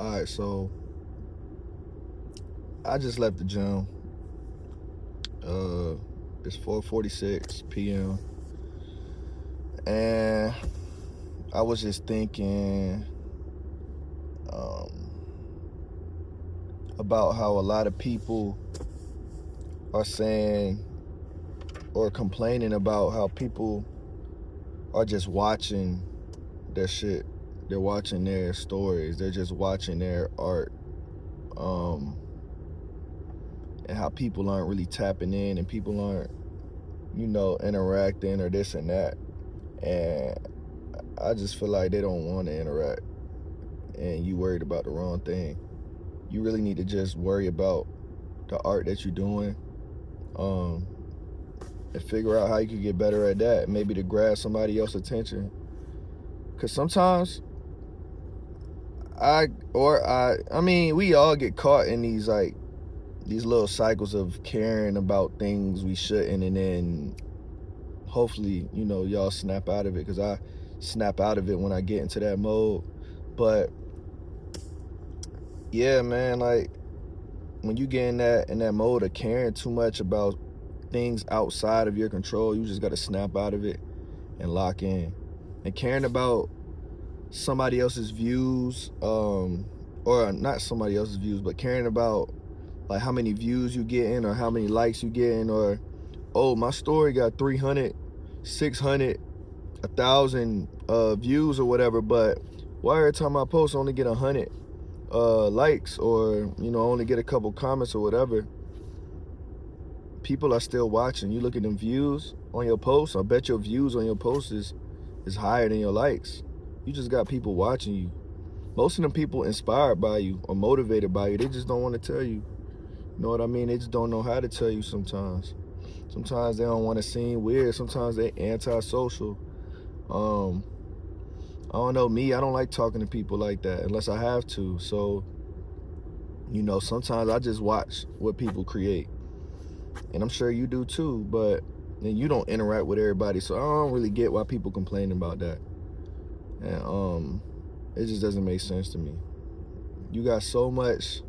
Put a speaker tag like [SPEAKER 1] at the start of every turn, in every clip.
[SPEAKER 1] Alright, so I just left the gym. It's 4:46 p.m. and I was just thinking about how a lot of people are saying or complaining about how people are just watching their shit. They're watching their stories. They're just watching their art. And how people aren't really tapping in and people aren't, interacting or this and that. And I just feel like they don't want to interact. And you worried about the wrong thing. You really need to just worry about the art that you're doing. And figure out how you can get better at that. Maybe to grab somebody else's attention. Because sometimes we all get caught in these little cycles of caring about things we shouldn't, and then hopefully, y'all snap out of it, because I snap out of it when I get into that mode. But yeah, man, like when you get in that mode of caring too much about things outside of your control, you just got to snap out of it and lock in. And caring about somebody else's views, or not somebody else's views, but caring about like how many views you getting or how many likes you getting, or my story got 300, 600, 1,000 views or whatever, but why every time I post I only get 100 likes, or only get a couple comments or whatever? People are still watching. You look at them views on your posts. I bet your views on your posts is higher than your likes. You just got people watching you. Most of them people inspired by you or motivated by you. They just don't want to tell you. You know what I mean? They just don't know how to tell you sometimes. Sometimes they don't want to seem weird. Sometimes they antisocial. I don't know, me, I don't like talking to people like that unless I have to. So, sometimes I just watch what people create. And I'm sure you do too, but then you don't interact with everybody. So I don't really get why people complain about that. And it just doesn't make sense to me. You got so much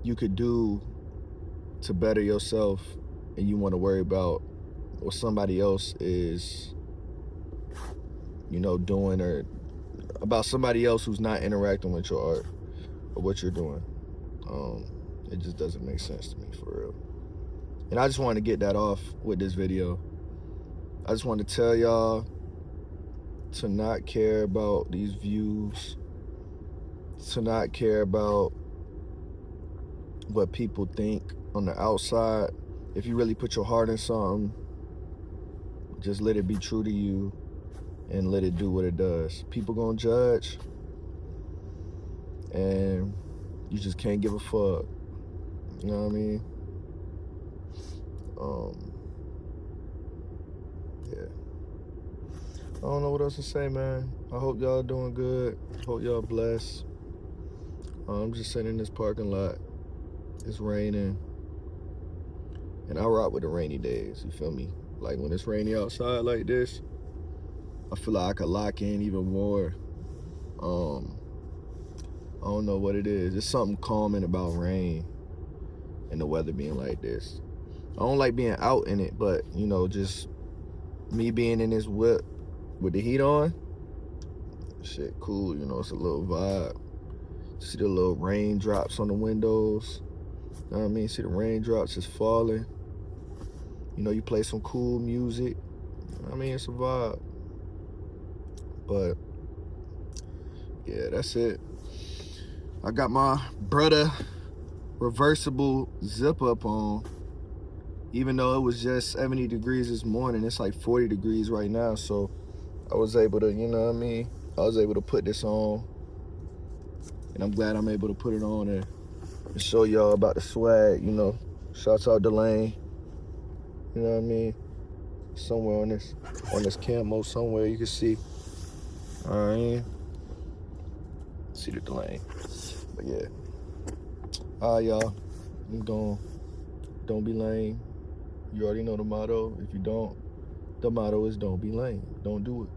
[SPEAKER 1] you could do to better yourself, and you want to worry about what somebody else is, doing, or about somebody else who's not interacting with your art or what you're doing. It just doesn't make sense to me, for real. And I just wanted to get that off with this video. I just wanted to tell y'all to not care about these views, to not care about what people think on the outside. If you really put your heart in something, just let it be true to you and let it do what it does. People gonna judge, and you just can't give a fuck. You know what I mean? Yeah. I don't know what else to say, man. I hope y'all doing good. Hope y'all blessed. I'm just sitting in this parking lot. It's raining. And I rock with the rainy days, you feel me? Like when it's rainy outside like this, I feel like I could lock in even more. I don't know what it is. There's something calming about rain and the weather being like this. I don't like being out in it, but just me being in this whip with the heat on, shit cool, it's a little vibe. See the little raindrops on the windows. You know what I mean? See the raindrops just falling. You play some cool music. I mean, it's a vibe. But yeah, that's it. I got my brother reversible zip up on. Even though it was just 70 degrees this morning, it's like 40 degrees right now. So I was able to, I was able to put this on. And I'm glad I'm able to put it on and show y'all about the swag, Shouts out Delane. You know what I mean? Somewhere on this camo somewhere you can see. All right. See the Delane. But yeah. All right, y'all. I'm gone. Don't be lame. You already know the motto. If you don't, the motto is don't be lame. Don't do it.